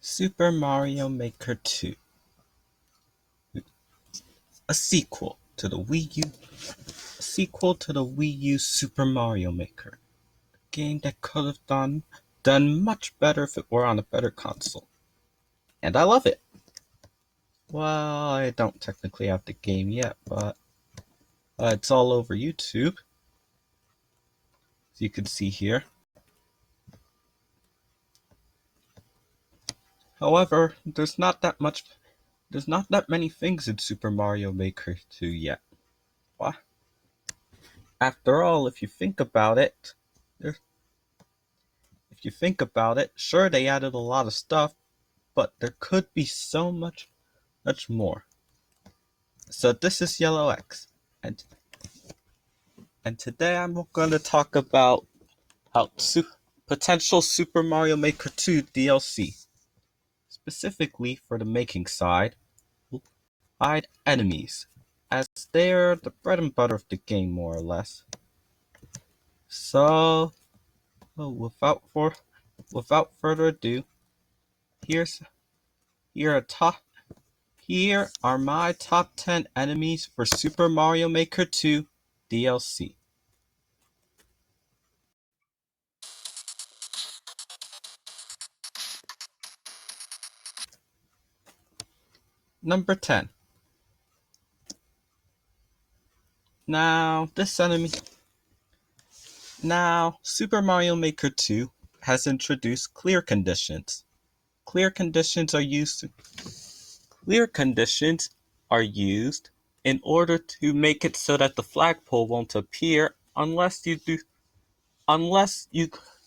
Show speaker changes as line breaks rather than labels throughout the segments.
Super Mario Maker 2, a sequel to the Wii U Super Mario Maker, a game that could have done much better if it were on a better console. And I love it. Well, I don't technically have the game yet, but it's all over YouTube, as you can see here. However, there's not that many things in Super Mario Maker 2 yet. What? After all, if you think about it, sure they added a lot of stuff, but there could be so much more. So this is Yellow X, and today I'm going to talk about potential Super Mario Maker 2 DLC, specifically for the making side enemies, as they're the bread and butter of the game, more or less. So, without further ado, here are my top 10 enemies for Super Mario Maker 2 DLC. Number 10. Now, Super Mario Maker 2 has introduced clear conditions. Clear conditions are used in order to make it so that the flagpole won't appear unless you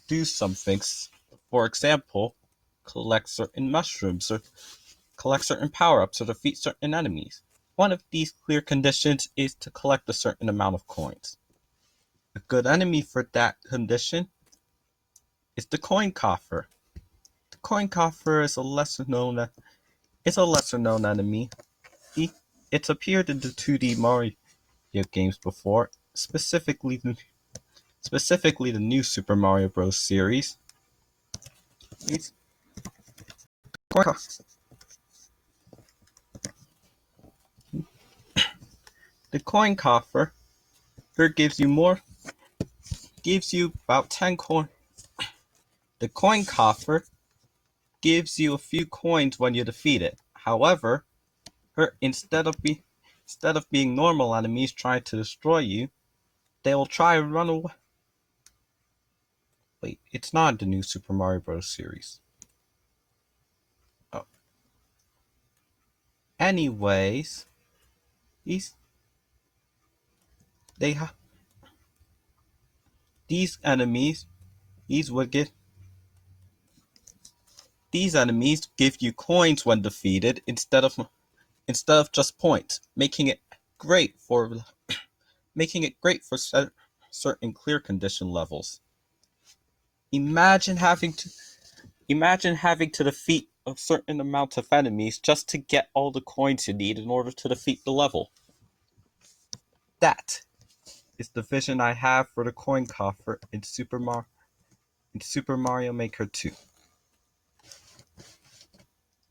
do some things. For example, collect certain mushrooms or collect certain power-ups or defeat certain enemies. One of these clear conditions is to collect a certain amount of coins. A good enemy for that condition is the coin coffer. The coin coffer is a lesser known enemy. It's appeared in the 2D Mario games before, specifically the new Super Mario Bros. Series. The coin coffer gives you about 10 coins. The coin coffer gives you a few coins when you defeat it. However, instead of being normal enemies trying to destroy you, they will try and run away. Wait, it's not the new Super Mario Bros. Series. Oh. Anyways, these enemies give you coins when defeated instead of just points, making it great for certain clear condition levels. Imagine having to defeat a certain amount of enemies just to get all the coins you need in order to defeat the level. That is the vision I have for the coin coffer in Super Mario Maker 2.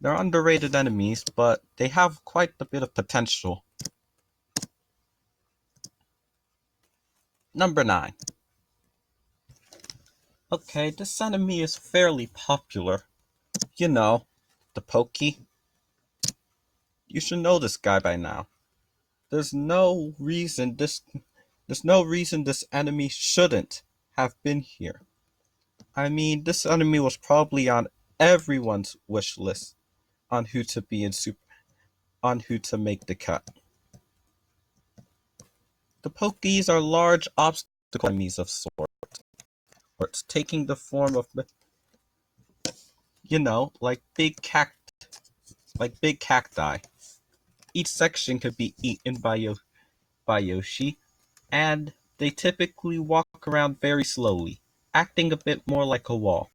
They're underrated enemies, but they have quite a bit of potential. Number 9. Okay, this enemy is fairly popular. You know, the Pokey. You should know this guy by now. There's no reason this enemy shouldn't have been here. I mean, this enemy was probably on everyone's wish list on who to make the cut. The Pokeys are large obstacle enemies of sorts, taking the form of, like big cacti. Each section could be eaten by Yoshi, and they typically walk around very slowly, acting a bit more like a wall.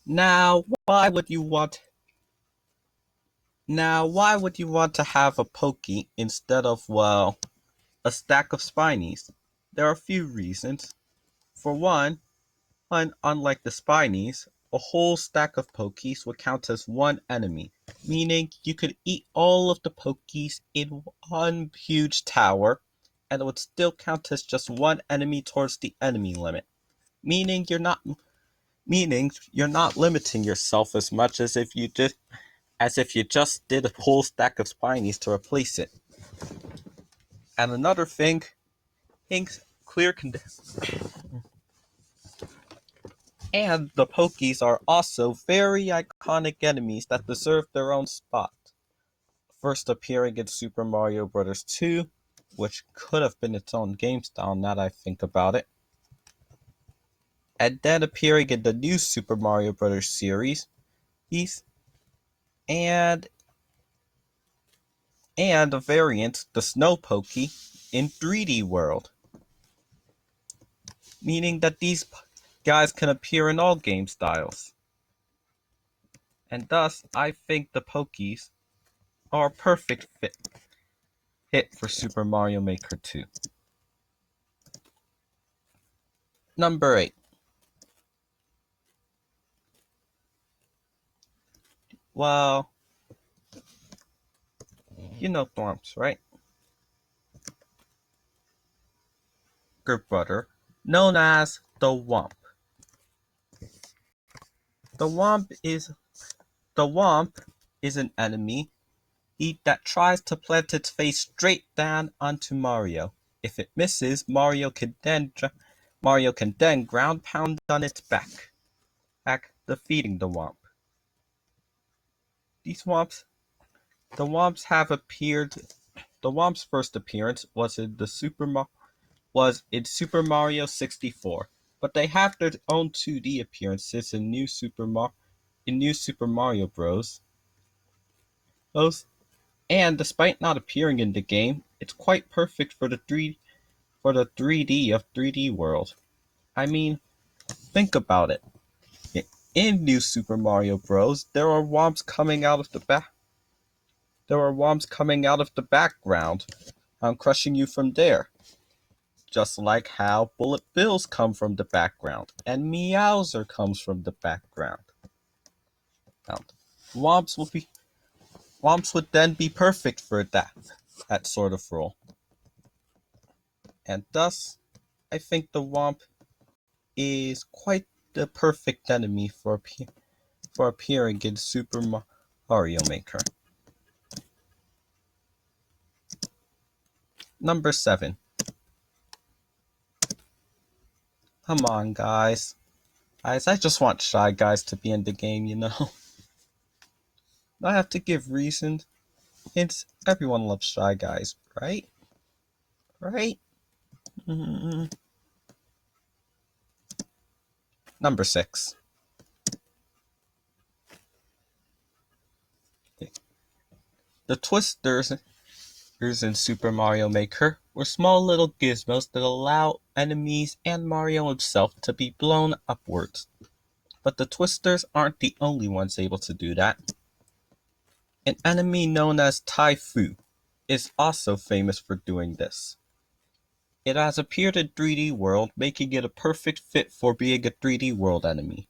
Now, why would you want to have a Pokey instead of, well, a stack of Spinies? There are a few reasons. For one, unlike the Spinies, a whole stack of Pokies would count as one enemy, meaning you could eat all of the Pokies in one huge tower, and it would still count as just one enemy towards the enemy limit. Meaning you're not limiting yourself as much as if you just did a whole stack of Spinies to replace it. And another thing, clear and the Pokies are also very iconic enemies that deserve their own spot. First appearing in Super Mario Bros. 2, which could have been its own game style now that I think about it, and then appearing in the new Super Mario Bros. Series, and a variant, the Snow Pokey, in 3D World, meaning that these guys can appear in all game styles. And thus, I think the Pokies are a perfect hit for Super Mario Maker 2. Number 8. Well, you know Thwomps, right? Good brother, known as the Womp. The Womp is an enemy that tries to plant its face straight down onto Mario. If it misses, Mario can then ground pound on its back, defeating the Womp. These Womps, the Womps have appeared. The Womp's first appearance was in Super Mario 64, but they have their own 2D appearances in New Super Mario Bros. And despite not appearing in the game, it's quite perfect for the 3D of 3D World. I mean, think about it. In New Super Mario Bros., there are Womps coming out of the background, crushing you from there. Just like how Bullet Bills come from the background, and Meowser comes from the background. Womps would then be perfect for that sort of role. And thus, I think the Womp is quite the perfect enemy for appearing in Super Mario Maker. Number 7. Come on, guys. I just want Shy Guys to be in the game, you know? I have to give reasons. Everyone loves Shy Guys, right? Right? Mm-hmm. Number 6. The Twisters in Super Mario Maker were small little gizmos that allow enemies and Mario himself to be blown upwards. But the Twisters aren't the only ones able to do that. An enemy known as Taifu is also famous for doing this. It has appeared in 3D World, making it a perfect fit for being a 3D World enemy.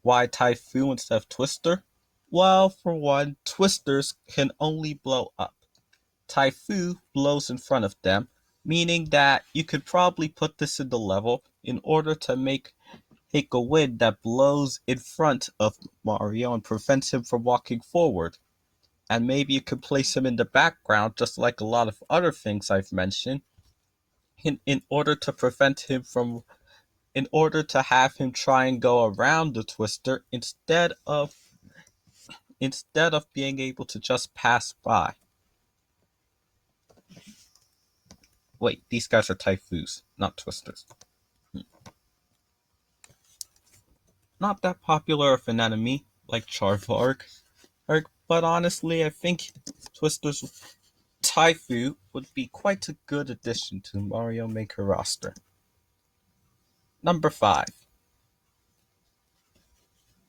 Why Taifu instead of Twister? Well, for one, Twisters can only blow up. Taifu blows in front of them, meaning that you could probably put this in the level in order to make a wind that blows in front of Mario and prevents him from walking forward. And maybe you could place him in the background, just like a lot of other things I've mentioned, in order to have him try and go around the Twister instead of being able to just pass by. Wait, these guys are Taifus, not Twisters. Not that popular of an enemy like Charvarg, but honestly, I think Twister's Taifu would be quite a good addition to Mario Maker roster. Number 5.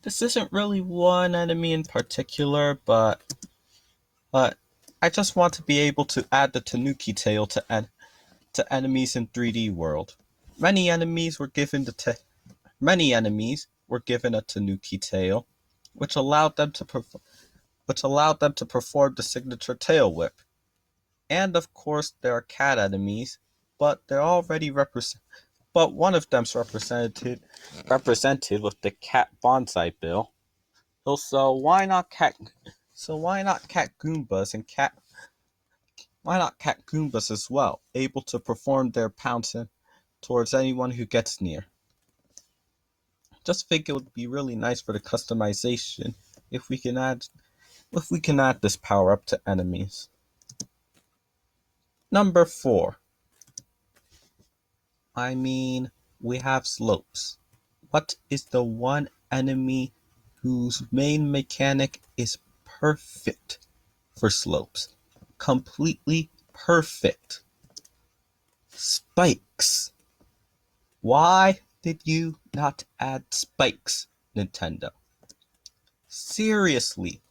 This isn't really one enemy in particular, but I just want to be able to add the Tanuki tail to enemies in 3D World. Many enemies were given a Tanuki tail, which allowed them to perform the signature tail whip. And of course, there are cat enemies, but they're already represented. But one of them's represented with the cat bonsai bill. So why not cat? So why not cat Goombas and cat? Why not cat Goombas as well, able to perform their pouncing towards anyone who gets near? Just think it would be really nice for the customization if we can add this power up to enemies. Number 4. We have slopes. What is the one enemy whose main mechanic is perfect for slopes? Completely perfect. Spikes. Why did you not add spikes, Nintendo? Seriously,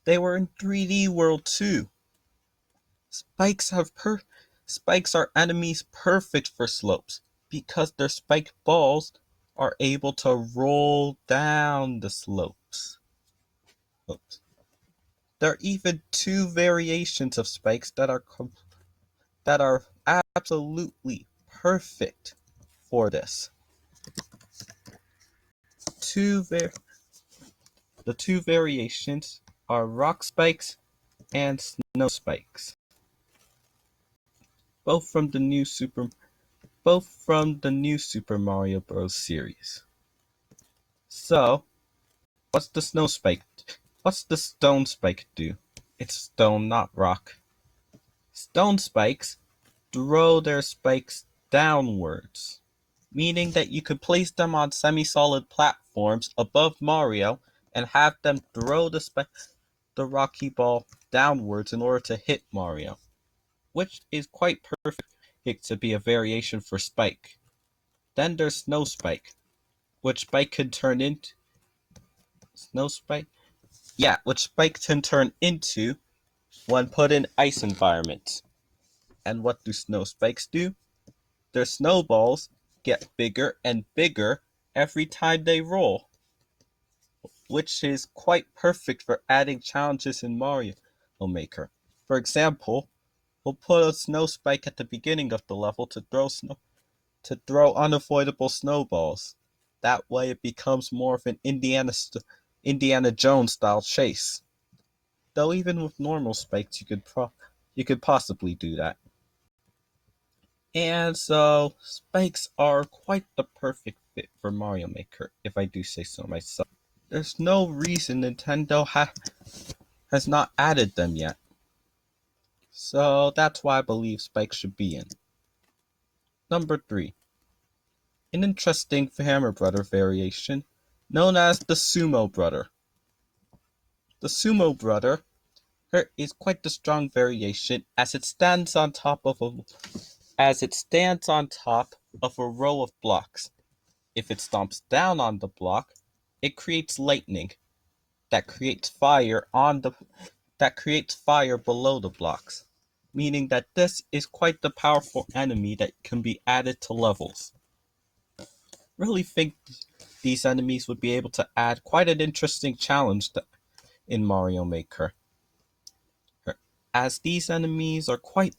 they were in 3D World too. Spikes are enemies perfect for slopes because their spiked balls are able to roll down the slopes. Oops. There are even 2 variations of spikes that are absolutely perfect for this. The 2 variations are rock spikes and snow spikes, both from the new Super Mario Bros. Series. So, what's the stone spike do? It's stone, not rock. Stone spikes throw their spikes downwards, meaning that you could place them on semi-solid platforms above Mario and have them throw the rocky ball downwards in order to hit Mario, which is quite perfect to be a variation for Spike. Then there's Snow Spike, which Spike can turn into Snow Spike? Yeah, which Spike can turn into when put in ice environments. And what do Snow Spikes do? Their snowballs get bigger and bigger every time they roll, which is quite perfect for adding challenges in Mario Maker. For example, we'll put a snow spike at the beginning of the level to throw unavoidable snowballs. That way it becomes more of an Indiana Jones style chase. Though even with normal spikes you could possibly do that. And so spikes are quite the perfect fit for Mario Maker, if I do say so myself. There's no reason Nintendo has not added them yet. So that's why I believe spikes should be in. Number 3. An interesting Hammer Brother variation known as the Sumo Brother. The Sumo Brother is quite the strong variation as it stands on top of a row of blocks. If it stomps down on the block, it creates lightning that creates fire below the blocks, meaning that this is quite the powerful enemy that can be added to levels. Really think these enemies would be able to add quite an interesting challenge in Mario Maker, as these enemies are quite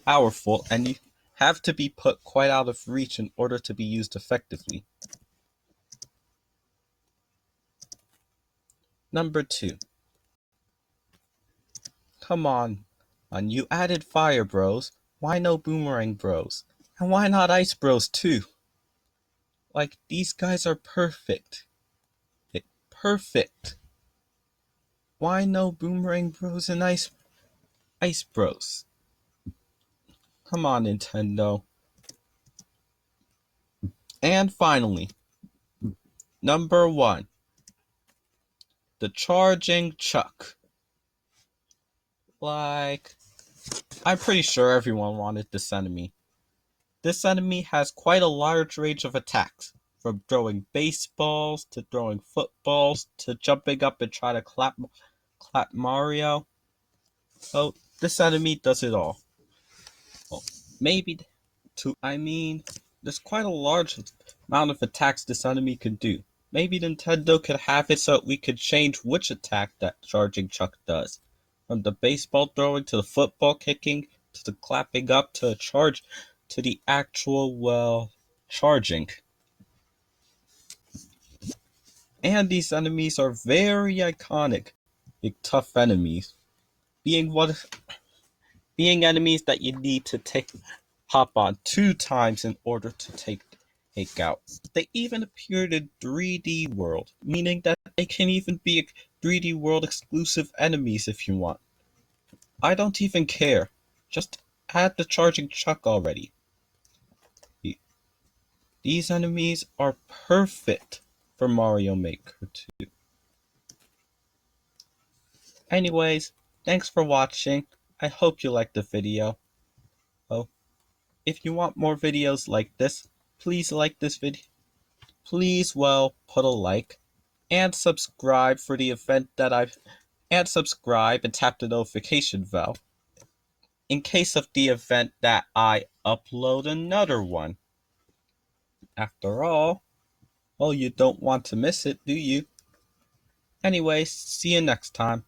powerful and you have to be put quite out of reach in order to be used effectively. Number 2. Come on, you added Fire Bros, why no Boomerang Bros? And why not Ice Bros too? Like, these guys are perfect. Perfect. Why no Boomerang Bros and Ice Bros? Come on, Nintendo. And finally, number 1. The Charging Chuck. Like, I'm pretty sure everyone wanted this enemy. This enemy has quite a large range of attacks, from throwing baseballs to throwing footballs to jumping up and trying to clap Mario. Oh, this enemy does it all. Well, maybe there's quite a large amount of attacks this enemy can do. Maybe Nintendo could have it so we could change which attack that charging Chuck does. From the baseball throwing to the football kicking to the clapping up to a charge to the actual, well, charging. And these enemies are very iconic, big tough enemies. Being one being enemies that you need to hop on 2 times in order to take out. They even appeared in 3D World, meaning that they can even be 3D World exclusive enemies if you want. I don't even care. Just add the charging Chuck already. These enemies are perfect for Mario Maker 2. Anyways, thanks for watching. I hope you liked the video. Oh, if you want more videos like this, please like this video. Please, well, put a like and subscribe for the event that I've and subscribe and tap the notification bell in case of the event that I upload another one. After all, well, you don't want to miss it, do you? Anyways, see you next time.